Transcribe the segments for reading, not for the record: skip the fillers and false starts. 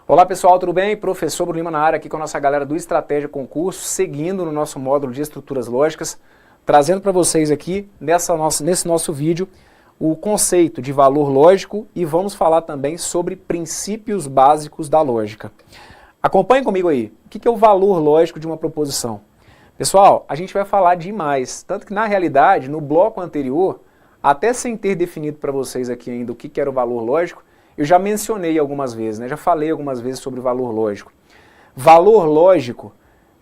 Olá pessoal, tudo bem? Professor Bruno Lima na área aqui com a nossa galera do Estratégia Concurso, seguindo no nosso módulo de estruturas lógicas, trazendo para vocês aqui, nesse nosso vídeo, o conceito de valor lógico e vamos falar também sobre princípios básicos da lógica. Acompanhe comigo aí, o que é o valor lógico de uma proposição? Pessoal, a gente vai falar demais, tanto que na realidade, no bloco anterior, até sem ter definido para vocês aqui ainda o que era o valor lógico, eu já mencionei algumas vezes, né? Já falei algumas vezes sobre o valor lógico. Valor lógico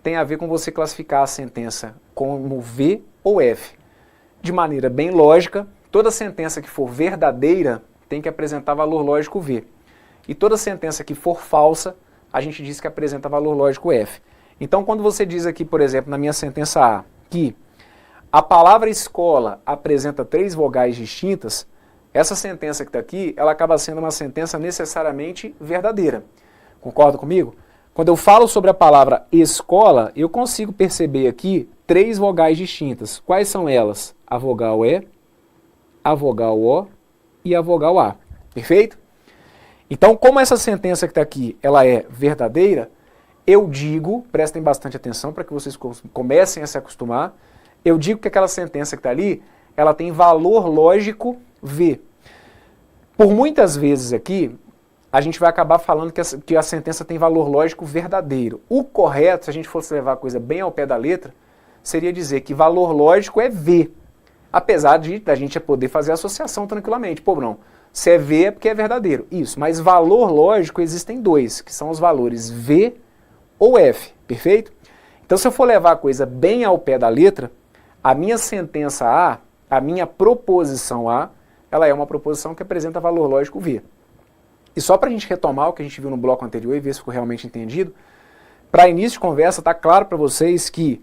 tem a ver com você classificar a sentença como V ou F. De maneira bem lógica, toda sentença que for verdadeira tem que apresentar valor lógico V. E toda sentença que for falsa, a gente diz que apresenta valor lógico F. Então, quando você diz aqui, por exemplo, na minha sentença A, que a palavra escola apresenta 3 vogais distintas, essa sentença que está aqui, ela acaba sendo uma sentença necessariamente verdadeira. Concorda comigo? Quando eu falo sobre a palavra escola, eu consigo perceber aqui 3 vogais distintas. Quais são elas? A vogal E, a vogal O e a vogal A. Perfeito? Então, como essa sentença que está aqui, ela é verdadeira, eu digo, prestem bastante atenção para que vocês comecem a se acostumar, eu digo que aquela sentença que está ali, ela tem valor lógico V. Por muitas vezes aqui, a gente vai acabar falando que a sentença tem valor lógico verdadeiro. O correto, se a gente fosse levar a coisa bem ao pé da letra, seria dizer que valor lógico é V. Apesar de da gente poder fazer a associação tranquilamente. Pô, não, se é V é porque é verdadeiro. Isso, mas valor lógico existem 2, que são os valores V ou F, perfeito? Então se eu for levar a coisa bem ao pé da letra, a minha sentença A, a minha proposição A, ela é uma proposição que apresenta valor lógico V. E só para a gente retomar o que a gente viu no bloco anterior e ver se ficou realmente entendido, para início de conversa está claro para vocês que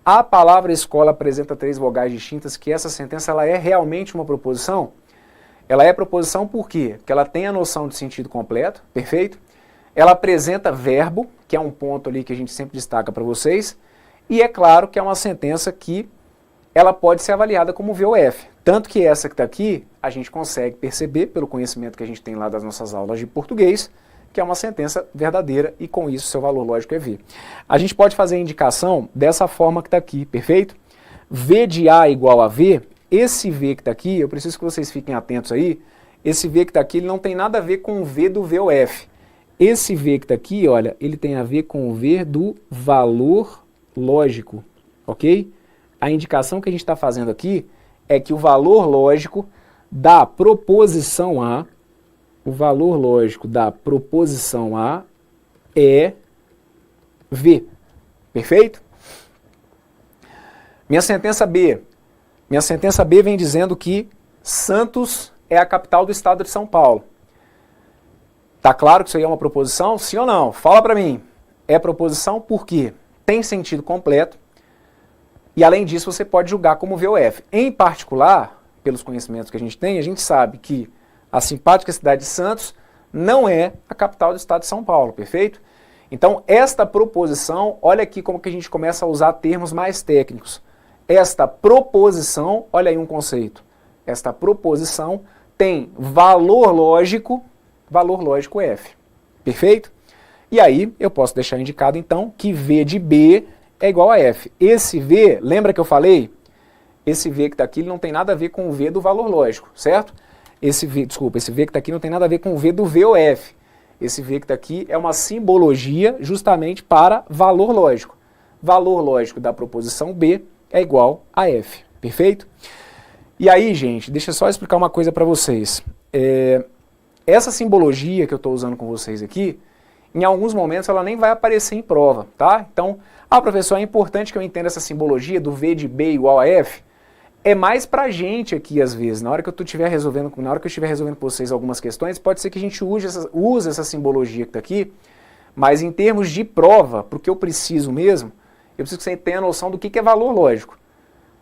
a palavra escola apresenta 3 vogais distintas, que essa sentença ela é realmente uma proposição. Ela é proposição por quê? Porque ela tem a noção de sentido completo, perfeito? Ela apresenta verbo, que é um ponto ali que a gente sempre destaca para vocês, e é claro que é uma sentença que ela pode ser avaliada como V ou F. Tanto que essa que está aqui, a gente consegue perceber, pelo conhecimento que a gente tem lá das nossas aulas de português, que é uma sentença verdadeira e com isso seu valor lógico é V. A gente pode fazer a indicação dessa forma que está aqui, perfeito? V de A igual a V, esse V que está aqui, eu preciso que vocês fiquem atentos aí, esse V que está aqui ele não tem nada a ver com o V do V ou F. Esse V que está aqui, olha, ele tem a ver com o V do valor lógico, ok? A indicação que a gente está fazendo aqui é que o valor lógico da proposição A, o valor lógico da proposição A é V. Perfeito? Minha sentença B vem dizendo que Santos é a capital do estado de São Paulo. Tá claro que isso aí é uma proposição? Sim ou não? Fala para mim. É proposição porque tem sentido completo. E além disso, você pode julgar como V ou F. Em particular, pelos conhecimentos que a gente sabe que a simpática cidade de Santos não é a capital do estado de São Paulo, perfeito? Então, esta proposição, olha aqui como que a gente começa a usar termos mais técnicos. Esta proposição, olha aí um conceito, esta proposição tem valor lógico F, perfeito? E aí, eu posso deixar indicado então que V de B é igual a F. Esse V, lembra que eu falei? Esse V que está aqui não tem nada a ver com o V do valor lógico, certo? Esse V que está aqui não tem nada a ver com o V do V ou F. Esse V que está aqui é uma simbologia justamente para valor lógico. Valor lógico da proposição B é igual a F, perfeito? E aí, gente, deixa eu só explicar uma coisa para vocês. Essa simbologia que eu estou usando com vocês aqui, em alguns momentos ela nem vai aparecer em prova, tá? Então, professor, é importante que eu entenda essa simbologia do V de B igual a F. É mais pra gente aqui, às vezes, na hora que eu estiver resolvendo com vocês algumas questões, pode ser que a gente use essa simbologia que está aqui, mas em termos de prova, porque eu preciso mesmo, eu preciso que você tenha a noção do que é valor lógico.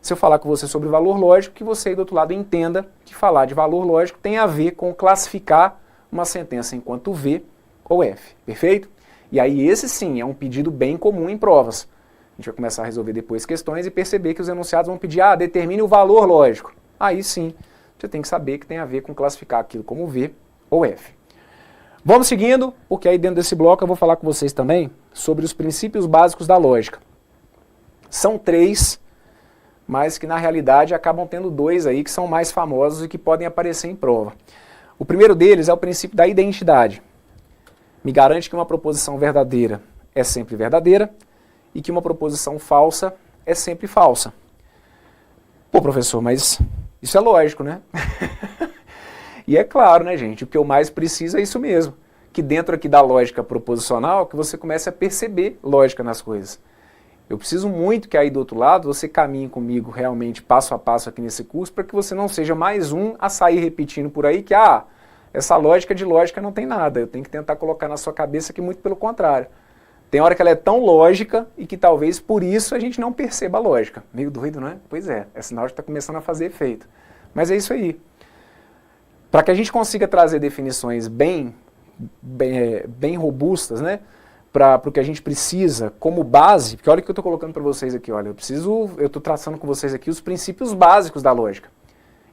Se eu falar com você sobre valor lógico, que você aí do outro lado entenda que falar de valor lógico tem a ver com classificar uma sentença enquanto V ou F, perfeito? E aí esse sim é um pedido bem comum em provas. A gente vai começar a resolver depois questões e perceber que os enunciados vão pedir, determine o valor lógico. Aí sim, você tem que saber que tem a ver com classificar aquilo como V ou F. Vamos seguindo, porque aí dentro desse bloco eu vou falar com vocês também sobre os princípios básicos da lógica. São 3, mas que na realidade acabam tendo 2 aí que são mais famosos e que podem aparecer em prova. O primeiro deles é o princípio da identidade. Me garante que uma proposição verdadeira é sempre verdadeira e que uma proposição falsa é sempre falsa. Pô, professor, mas isso é lógico, né? E é claro, né, gente? O que eu mais preciso é isso mesmo. Que dentro aqui da lógica proposicional, que você comece a perceber lógica nas coisas. Eu preciso muito que aí do outro lado você caminhe comigo realmente passo a passo aqui nesse curso para que você não seja mais um a sair repetindo por aí que, essa lógica de lógica não tem nada. Eu tenho que tentar colocar na sua cabeça que muito pelo contrário. Tem hora que ela é tão lógica e que talvez por isso a gente não perceba a lógica. Meio doido, não é? Pois é sinal de que está começando a fazer efeito. Mas é isso aí. Para que a gente consiga trazer definições bem robustas, né, para o que a gente precisa como base, porque olha o que eu estou colocando para vocês aqui, olha, eu estou traçando com vocês aqui os princípios básicos da lógica.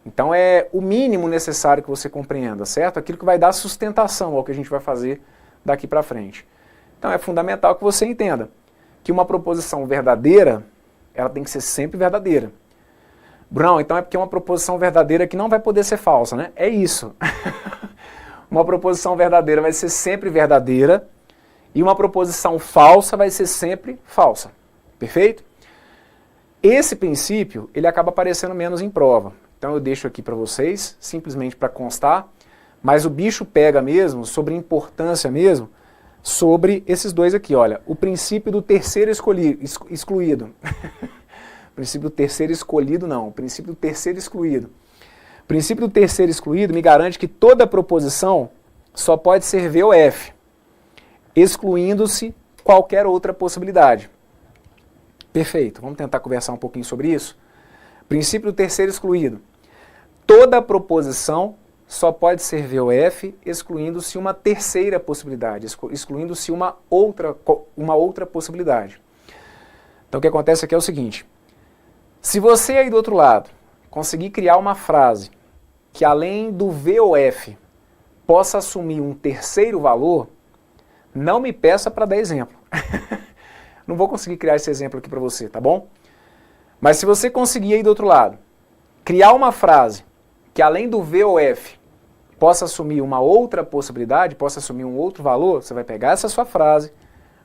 Então é o mínimo necessário que você compreenda, certo? Aquilo que vai dar sustentação ao que a gente vai fazer daqui para frente. Então é fundamental que você entenda que uma proposição verdadeira, ela tem que ser sempre verdadeira. Bruno, então é porque é uma proposição verdadeira que não vai poder ser falsa, né? É isso. Uma proposição verdadeira vai ser sempre verdadeira e uma proposição falsa vai ser sempre falsa. Perfeito? Esse princípio, ele acaba aparecendo menos em prova. Então eu deixo aqui para vocês, simplesmente para constar, mas o bicho pega mesmo, sobre importância mesmo, sobre esses 2 aqui, olha. O princípio do terceiro excluído. O princípio do terceiro escolhido não, o princípio do terceiro excluído. O princípio do terceiro excluído me garante que toda proposição só pode ser V ou F, excluindo-se qualquer outra possibilidade. Perfeito, vamos tentar conversar um pouquinho sobre isso. Princípio do terceiro excluído. Toda proposição só pode ser V ou F, excluindo-se uma terceira possibilidade, excluindo-se uma outra possibilidade. Então o que acontece aqui é o seguinte: se você aí do outro lado conseguir criar uma frase que além do V ou F possa assumir um terceiro valor, não me peça para dar exemplo. Não vou conseguir criar esse exemplo aqui para você, tá bom? Mas se você conseguir aí do outro lado criar uma frase que além do V ou F possa assumir uma outra possibilidade, possa assumir um outro valor, você vai pegar essa sua frase,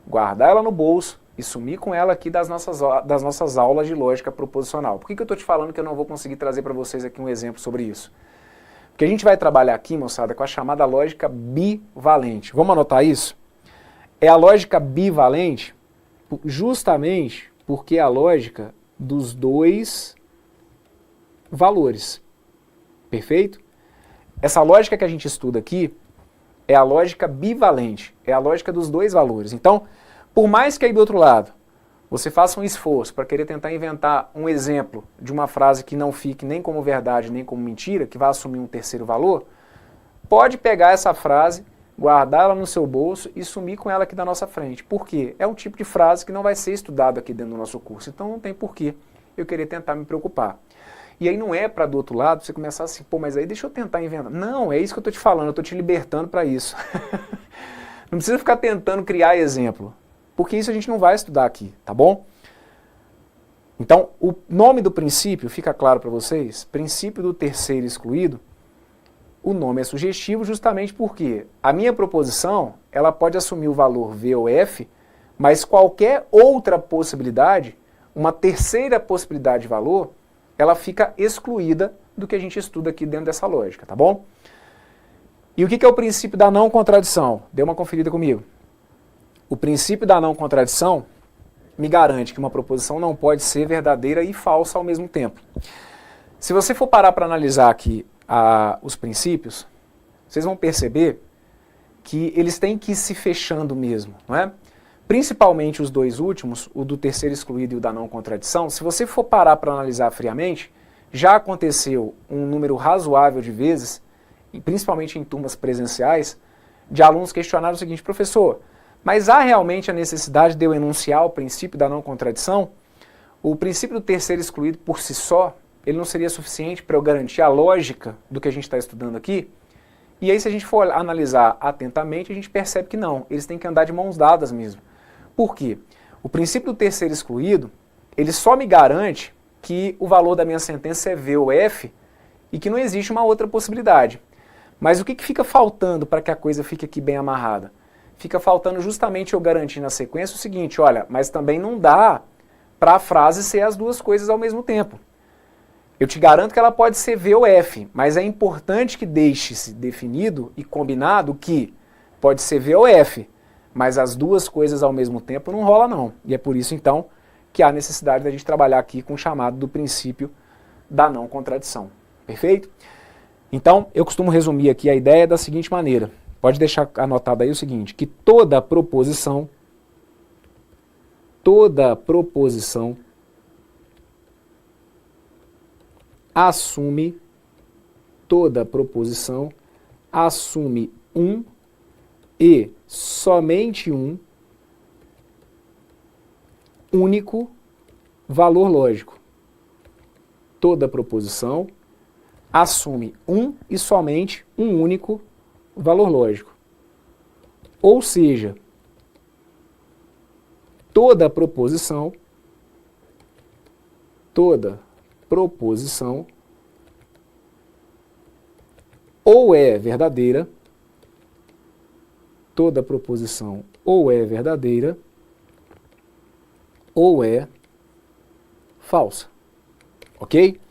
guardar ela no bolso e sumir com ela aqui das nossas aulas de lógica proposicional. Por que eu estou te falando que eu não vou conseguir trazer para vocês aqui um exemplo sobre isso? Porque a gente vai trabalhar aqui, moçada, com a chamada lógica bivalente. Vamos anotar isso? É a lógica bivalente justamente porque é a lógica dos 2 valores. Perfeito? Essa lógica que a gente estuda aqui é a lógica bivalente, é a lógica dos 2 valores. Então, por mais que aí do outro lado você faça um esforço para querer tentar inventar um exemplo de uma frase que não fique nem como verdade nem como mentira, que vai assumir um terceiro valor, pode pegar essa frase, guardar ela no seu bolso e sumir com ela aqui da nossa frente. Por quê? É um tipo de frase que não vai ser estudado aqui dentro do nosso curso, então não tem porquê eu querer tentar me preocupar. E aí não é para do outro lado você começar assim, pô, mas aí deixa eu tentar inventar. Não, é isso que eu estou te falando, eu estou te libertando para isso. Não precisa ficar tentando criar exemplo, porque isso a gente não vai estudar aqui, tá bom? Então, o nome do princípio, fica claro para vocês, princípio do terceiro excluído, o nome é sugestivo justamente porque a minha proposição, ela pode assumir o valor V ou F, mas qualquer outra possibilidade, uma terceira possibilidade de valor, ela fica excluída do que a gente estuda aqui dentro dessa lógica, tá bom? E o que é o princípio da não contradição? Dê uma conferida comigo. O princípio da não contradição me garante que uma proposição não pode ser verdadeira e falsa ao mesmo tempo. Se você for parar para analisar aqui os princípios, vocês vão perceber que eles têm que ir se fechando mesmo, não é? Principalmente os 2 últimos, o do terceiro excluído e o da não contradição, se você for parar para analisar friamente, já aconteceu um número razoável de vezes, e principalmente em turmas presenciais, de alunos questionaram o seguinte: professor, mas há realmente a necessidade de eu enunciar o princípio da não contradição? O princípio do terceiro excluído por si só, ele não seria suficiente para eu garantir a lógica do que a gente está estudando aqui? E aí se a gente for analisar atentamente, a gente percebe que não, eles têm que andar de mãos dadas mesmo. Por quê? O princípio do terceiro excluído, ele só me garante que o valor da minha sentença é V ou F e que não existe uma outra possibilidade. Mas o que fica faltando para que a coisa fique aqui bem amarrada? Fica faltando justamente eu garantir na sequência o seguinte, olha, mas também não dá para a frase ser as duas coisas ao mesmo tempo. Eu te garanto que ela pode ser V ou F, mas é importante que deixe-se definido e combinado que pode ser V ou F, mas as duas coisas ao mesmo tempo não rola não. E é por isso então que há necessidade da gente trabalhar aqui com o chamado do princípio da não contradição. Perfeito? Então, eu costumo resumir aqui a ideia da seguinte maneira. Pode deixar anotado aí o seguinte, que toda proposição assume um e somente um único valor lógico. Toda proposição assume um e somente um único valor lógico. Ou seja, toda proposição ou é verdadeira, ou é falsa. Ok?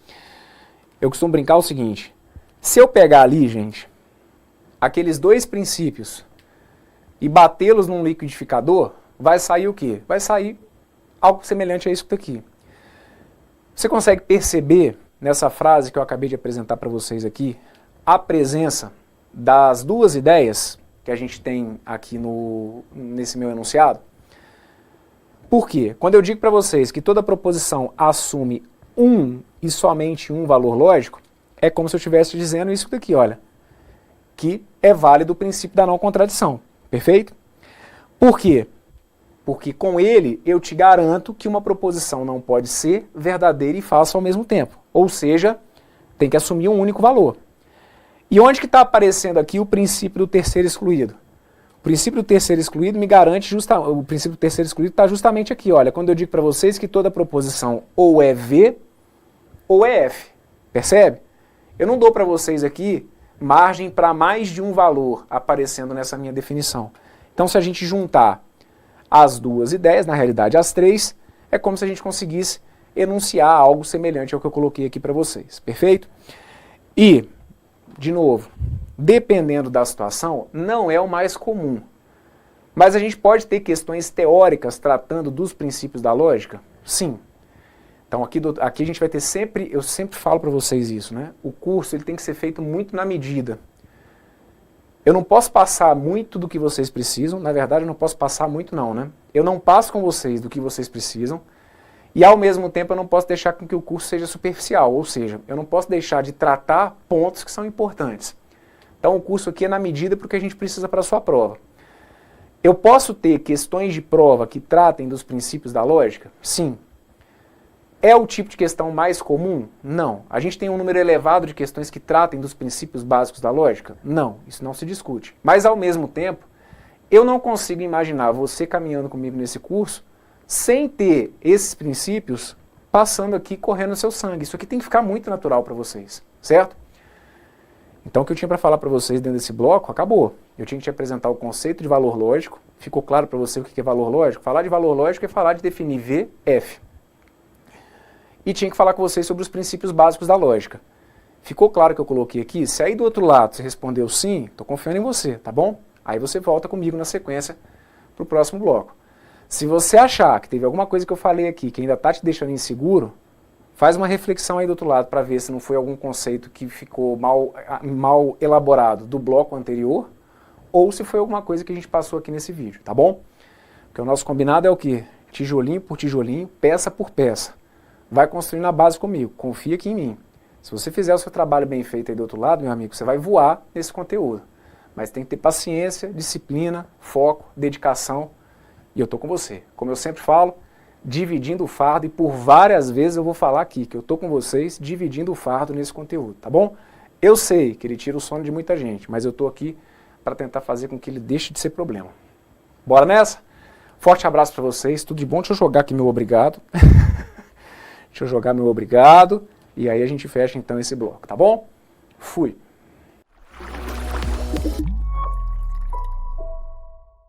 Eu costumo brincar o seguinte, se eu pegar ali, gente, aqueles dois princípios e batê-los num liquidificador, vai sair o quê? Vai sair algo semelhante a isso daqui. Você consegue perceber nessa frase que eu acabei de apresentar para vocês aqui, a presença das duas ideias que a gente tem aqui nesse meu enunciado? Por quê? Quando eu digo para vocês que toda proposição assume um e somente um valor lógico, é como se eu estivesse dizendo isso daqui, olha, que é válido o princípio da não contradição, perfeito? Por quê? Porque com ele eu te garanto que uma proposição não pode ser verdadeira e falsa ao mesmo tempo, ou seja, tem que assumir um único valor. E onde que está aparecendo aqui o princípio do terceiro excluído? O princípio do terceiro excluído me garante, o princípio do terceiro excluído está justamente aqui, olha, quando eu digo para vocês que toda proposição ou é V ou é F, percebe? Eu não dou para vocês aqui margem para mais de um valor aparecendo nessa minha definição. Então se a gente juntar as duas ideias, na realidade as três, é como se a gente conseguisse enunciar algo semelhante ao que eu coloquei aqui para vocês, perfeito? E, de novo, dependendo da situação, não é o mais comum. Mas a gente pode ter questões teóricas tratando dos princípios da lógica? Sim. Então aqui a gente vai ter sempre, eu sempre falo para vocês isso, né? O curso ele tem que ser feito muito na medida. Eu não posso passar muito do que vocês precisam, na verdade eu não posso passar muito não, né? Eu não passo com vocês do que vocês precisam e ao mesmo tempo eu não posso deixar com que o curso seja superficial, ou seja, eu não posso deixar de tratar pontos que são importantes. Então o curso aqui é na medida para o que a gente precisa para a sua prova. Eu posso ter questões de prova que tratem dos princípios da lógica? Sim. É o tipo de questão mais comum? Não. A gente tem um número elevado de questões que tratem dos princípios básicos da lógica? Não, isso não se discute. Mas ao mesmo tempo, eu não consigo imaginar você caminhando comigo nesse curso sem ter esses princípios passando aqui, correndo no seu sangue. Isso aqui tem que ficar muito natural para vocês, certo? Então o que eu tinha para falar para vocês dentro desse bloco, acabou. Eu tinha que te apresentar o conceito de valor lógico. Ficou claro para você o que é valor lógico? Falar de valor lógico é falar de definir V, F. E tinha que falar com vocês sobre os princípios básicos da lógica. Ficou claro que eu coloquei aqui? Se aí do outro lado você respondeu sim, estou confiando em você, tá bom? Aí você volta comigo na sequência para o próximo bloco. Se você achar que teve alguma coisa que eu falei aqui que ainda está te deixando inseguro, faz uma reflexão aí do outro lado para ver se não foi algum conceito que ficou mal elaborado do bloco anterior, ou se foi alguma coisa que a gente passou aqui nesse vídeo, tá bom? Porque o nosso combinado é o quê? Tijolinho por tijolinho, peça por peça. Vai construindo a base comigo, confia aqui em mim. Se você fizer o seu trabalho bem feito aí do outro lado, meu amigo, você vai voar nesse conteúdo. Mas tem que ter paciência, disciplina, foco, dedicação, e eu tô com você. Como eu sempre falo, dividindo o fardo, e por várias vezes eu vou falar aqui, que eu tô com vocês, dividindo o fardo nesse conteúdo, tá bom? Eu sei que ele tira o sono de muita gente, mas eu estou aqui para tentar fazer com que ele deixe de ser problema. Bora nessa? Forte abraço para vocês, tudo de bom. Deixa eu jogar aqui meu obrigado. Deixa eu jogar meu obrigado e aí a gente fecha então esse bloco, tá bom? Fui.